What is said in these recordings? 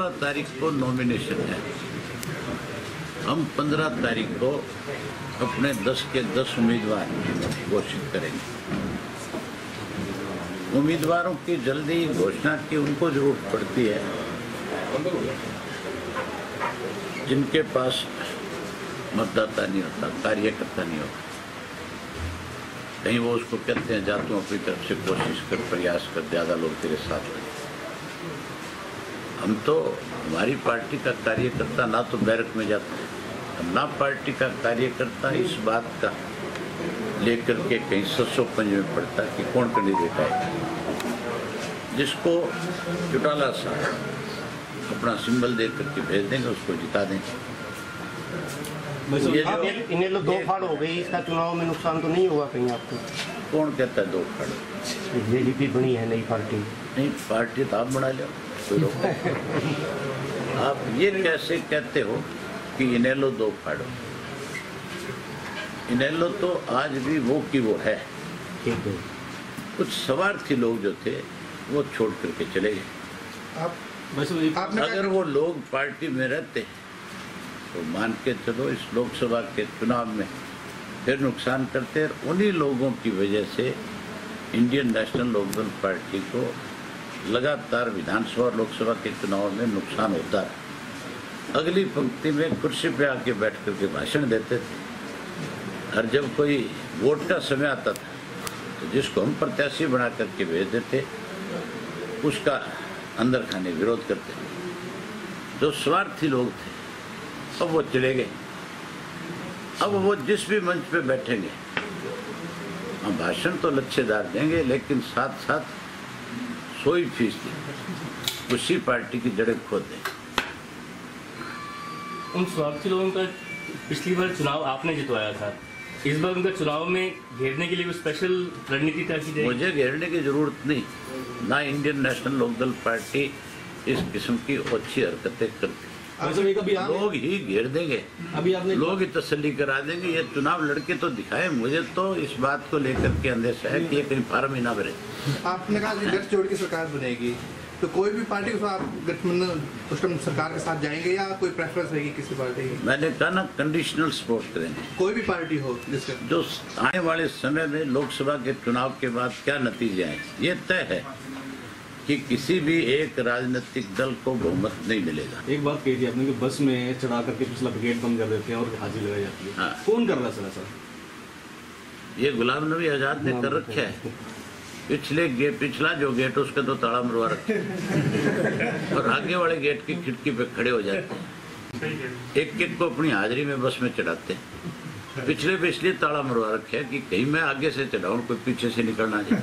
16 तारीख को नॉमिनेशन है। हम 15 तारीख को अपने 10 के 10 उम्मीदवार घोषित करेंगे। उम्मीदवारों की जल्दी घोषणा की उनको जरूरत पड़ती है जिनके पास मतदाता नहीं होता, कार्यकर्ता नहीं होता। कहीं वो उसको कहते हैं जा तू अपनी तरफ से कोशिश कर, प्रयास कर, ज़्यादा लोग तेरे साथ हैं। हम तो हमारी पार्टी का कार्यकर्ता ना तो बैरक में जाता है, ना पार्टी का कार्यकर्ता इस बात का लेकर के कहीं ससोपंज में पड़ता कि कौन कैंडिडेट आए। जिसको चौटाला साहब अपना सिंबल दे करके भेज देंगे उसको जिता देंगे। इन्हें लोग दो फाड़ हो गई, इसका चुनाव में नुकसान तो नहीं होगा कहीं आपको? कौन कहता है दो फाड़? जेडीपी बनी है नई पार्टी। नहीं, पार्टी तो आप बना लो, कोई रोक आप ये कैसे कहते हो कि इनेलो दो फाड़ो? इनेलो तो आज भी वो की वो है। कुछ स्वार्थी लोग जो थे वो छोड़ करके चले गए। अगर वो लोग पार्टी में रहते तो मान के चलो इस लोकसभा के चुनाव में फिर नुकसान करते। उन्हीं लोगों की वजह से इंडियन नेशनल लोकदल पार्टी को लगातार विधानसभा और लोकसभा के चुनाव में नुकसान होता है। अगली पंक्ति में कुर्सी पे आके बैठ करके भाषण देते थे और जब कोई वोट का समय आता था तो जिसको हम प्रत्याशी बना करके भेज देते उसका अंदर खाने विरोध करते थे। जो स्वार्थी लोग थे अब वो चले गए। अब वो जिस भी मंच पे बैठेंगे हम भाषण तो लच्छेदार देंगे, लेकिन साथ साथ 100% उसी पार्टी की जड़ें खोद देंगे। उन स्वार्थी लोगों का पिछली बार चुनाव आपने जितवाया था, इस बार उनका चुनाव में घेरने के लिए कोई स्पेशल रणनीति तय की जाएगी? मुझे घेरने की जरूरत नहीं, ना इंडियन नेशनल लोकदल पार्टी इस किस्म की अच्छी हरकतें करती। लोग ही घेर देंगे, लोग ही तसल्ली करा देंगे। ये चुनाव लड़के तो दिखाए। मुझे तो इस बात को लेकर के अंदेशा है कि ये कहीं फार्म ही ना भरे। आपने कहा कि गठजोड़ की सरकार बनेगी तो कोई भी पार्टी के साथ गठबंधन उस टाइम सरकार के साथ जाएंगे या कोई प्रेफरेंस रहेगी किसी पार्टी की? मैंने कहा ना, कंडीशनल सपोर्ट करेंगे। कोई भी पार्टी हो जिसके जो आने वाले समय में लोकसभा के चुनाव के बाद क्या नतीजे आए ये तय है कि किसी भी एक राजनीतिक दल को बहुमत नहीं मिलेगा। एक बात कही थी आपने कि बस में चढ़ा करके पिछला गेट बंद कर देते हैं और हाजिरी लगाई जाती है। हाँ। कौन कर रहा है सर? ये गुलाम नबी आजाद ने कर रखा है। पिछला जो गेट उसके तो ताला मरवा रखे और आगे वाले गेट की खिड़की पे खड़े हो जाते हैं। एक को अपनी हाजिरी में बस में चढ़ाते हैं। पिछले पे इसलिए ताला मरवा रखे है कि कहीं मैं आगे से चढ़ाऊं कोई पीछे से निकलना जाए।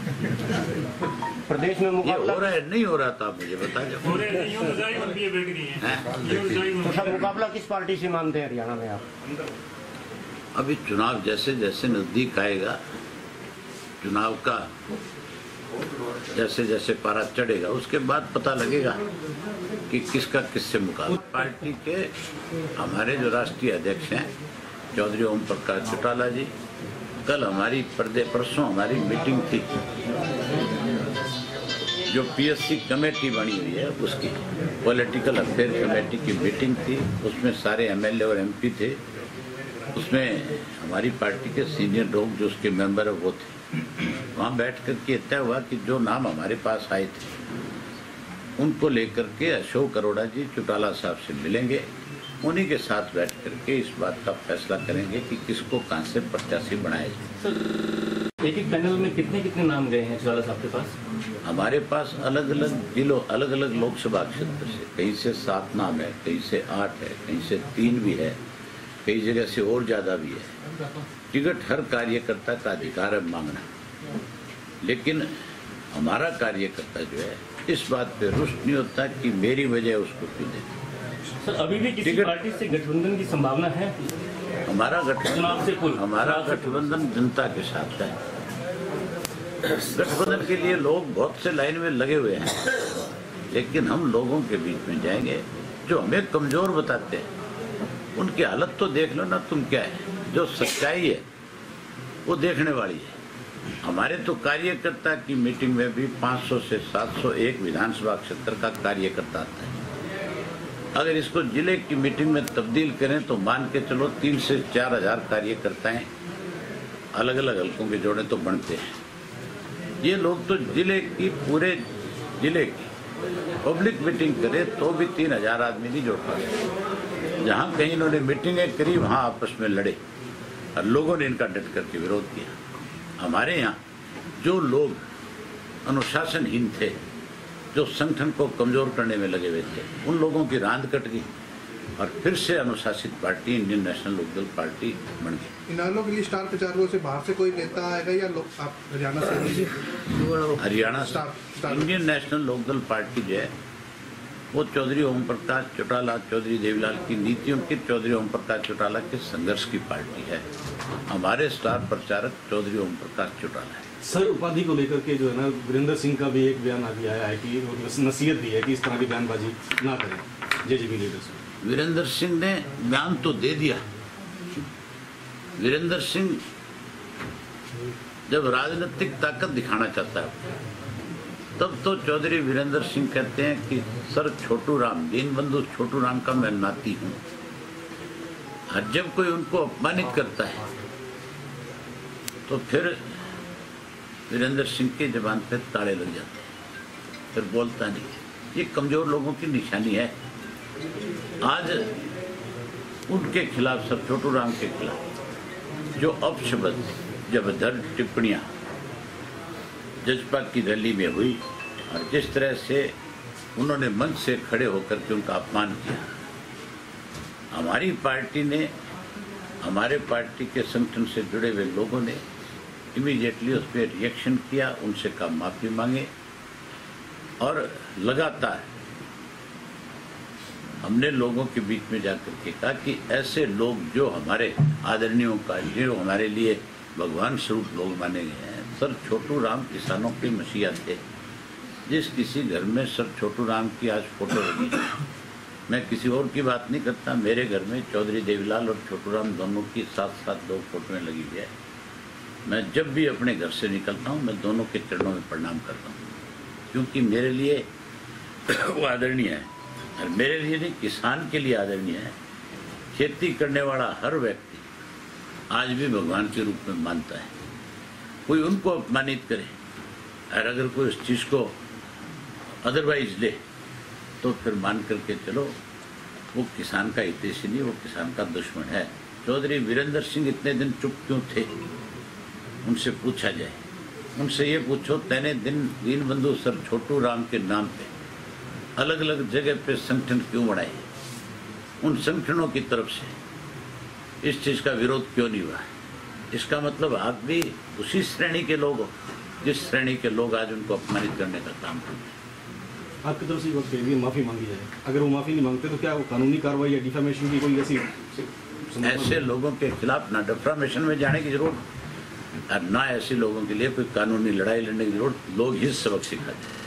प्रदेश में मुकाबला हो रहा है नहीं हो रहा था, आप मुझे बता जाओ। तो मुकाबला किस पार्टी से मानते हैं हरियाणा में आप? अभी चुनाव जैसे जैसे नजदीक आएगा, चुनाव का जैसे जैसे पारा चढ़ेगा उसके बाद पता लगेगा कि किसका किससे मुकाबला। पार्टी के हमारे जो राष्ट्रीय अध्यक्ष हैं चौधरी ओम प्रकाश चौटाला जी, कल हमारी परसों हमारी मीटिंग थी जो पीएससी कमेटी बनी हुई है उसकी, पॉलिटिकल अफेयर कमेटी की मीटिंग थी। उसमें सारे एमएलए और एमपी थे। उसमें हमारी पार्टी के सीनियर लोग जो उसके मेंबर है वो थे। वहाँ बैठ कर के तय हुआ कि जो नाम हमारे पास आए थे उनको लेकर के अशोक अरोड़ा जी चौटाला साहब से मिलेंगे। उन्हीं के साथ बैठ करके इस बात का फैसला करेंगे कि किसको कहाँ से प्रत्याशी बनाया जाए। एक पैनल में कितने कितने नाम गए हैं चौटाला साहब के पास? हमारे पास अलग अलग जिलों अलग अलग लोकसभा क्षेत्र से कहीं से 7 नाम है, कहीं से 8 है, कहीं से 3 भी है, कई जगह से और ज़्यादा भी है। टिकट हर कार्यकर्ता का अधिकार है मांगना, लेकिन हमारा कार्यकर्ता जो है इस बात पे रुष्ट नहीं होता कि मेरी वजह उसको क्यों देते। सर अभी भी किसी पार्टी से गठबंधन की संभावना है? हमारा गठबंधन जनता के साथ है। गठबंधन के लिए लोग बहुत से लाइन में लगे हुए हैं, लेकिन हम लोगों के बीच में जाएंगे जो हमें कमजोर बताते हैं उनकी हालत तो देख लो ना तुम क्या है। जो सच्चाई है वो देखने वाली है। हमारे तो कार्यकर्ता की मीटिंग में भी 500 से 700 एक विधानसभा क्षेत्र का कार्यकर्ता आता है। अगर इसको जिले की मीटिंग में तब्दील करें तो मान के चलो 3 से 4 हजार कार्यकर्ताएं अलग अलग हलकों के जोड़े तो बनते हैं। ये लोग तो जिले की पूरे जिले की पब्लिक मीटिंग करे तो भी 3 हजार आदमी नहीं जोड़ पाते। जहाँ कहीं इन्होंने मीटिंगें करी वहाँ आपस में लड़े और लोगों ने इनका डट करके विरोध किया। हमारे यहाँ जो लोग अनुशासनहीन थे, जो संगठन को कमजोर करने में लगे हुए थे, उन लोगों की रांद कट गई और फिर से अनुशासित party Indian National Lokdal party बन गई। इनालो के लिए स्टार प्रचारकों से बाहर से कोई नेता आएगा या लोग आप हरियाणा से? Haryana Indian National Lokdal party जो है वो चौधरी ओम प्रकाश चौटाला, चौधरी देवीलाल की नीतियों की, चौधरी ओम प्रकाश चौटाला के संघर्ष की पार्टी है। हमारे स्टार प्रचारक चौधरी ओम प्रकाश चौटाला है। सर, उपाधि को लेकर के जो है ना, वीरेंद्र सिंह का भी एक बयान अभी आया है कि नसीहत दी है कि इस तरह की बयानबाजी ना करें जेजेपी लीडर्स। वीरेंद्र सिंह ने बयान तो दे दिया। वीरेंद्र सिंह जब राजनीतिक ताकत दिखाना चाहता है तब तो चौधरी वीरेंद्र सिंह कहते हैं कि सर छोटू राम, दीनबंधु छोटू राम का मैं नाती हूं। और जब कोई उनको अपमानित करता है तो फिर वीरेंद्र सिंह की जबान पे ताले लग जाते हैं, फिर बोलता नहीं। ये कमजोर लोगों की निशानी है। आज उनके खिलाफ, सर छोटू राम के खिलाफ जो अपशब्द, जबरदस्त टिप्पणियां जजपा की रैली में हुई और जिस तरह से उन्होंने मंच से खड़े होकर के उनका अपमान किया, हमारी पार्टी ने, हमारे पार्टी के संगठन से जुड़े हुए लोगों ने इमीडिएटली उस पर रिएक्शन किया, उनसे कहा माफी मांगे और लगातार हमने लोगों के बीच में जाकर के कहा कि ऐसे लोग जो हमारे आदरणीयों का, जो हमारे लिए भगवान स्वरूप लोग माने गए हैं। सर छोटू राम किसानों के मसीहा थे। जिस किसी घर में सर छोटू राम की आज फोटो लगी, मैं किसी और की बात नहीं करता, मेरे घर में चौधरी देवीलाल और छोटू राम दोनों की साथ साथ 2 फोटोएं लगी हुई है। मैं जब भी अपने घर से निकलता हूँ मैं दोनों के चरणों में प्रणाम करता हूँ, क्योंकि मेरे लिए वो आदरणीय है और मेरे लिए नहीं, किसान के लिए आदरणीय है। खेती करने वाला हर व्यक्ति आज भी भगवान के रूप में मानता है। कोई उनको अपमानित करे और अगर कोई उस चीज़ को अदरवाइज ले तो फिर मान करके चलो वो किसान का हितैषी नहीं, वो किसान का दुश्मन है। चौधरी वीरेंद्र सिंह इतने दिन चुप क्यों थे, उनसे पूछा जाए। उनसे ये पूछो, तैने दीनबंधु सर छोटू राम के नाम पे अलग अलग जगह पे संगठन क्यों बनाए? उन संगठनों की तरफ से इस चीज़ का विरोध क्यों नहीं हुआ? इसका मतलब आप भी उसी श्रेणी के लोग हो जिस श्रेणी के लोग आज उनको अपमानित करने का काम करते हैं। आपकी तरफ से वक्त के लिए माफ़ी मांगी जाए, अगर वो माफ़ी नहीं मांगते तो क्या वो कानूनी कार्रवाई या डिफेमेशन की कोई ऐसे लोगों के खिलाफ ना डिफेमेशन में जाने की जरूरत और ना ऐसे लोगों के लिए कोई कानूनी लड़ाई लड़ने की जरूरत। लोग ही सबक सिखाते हैं।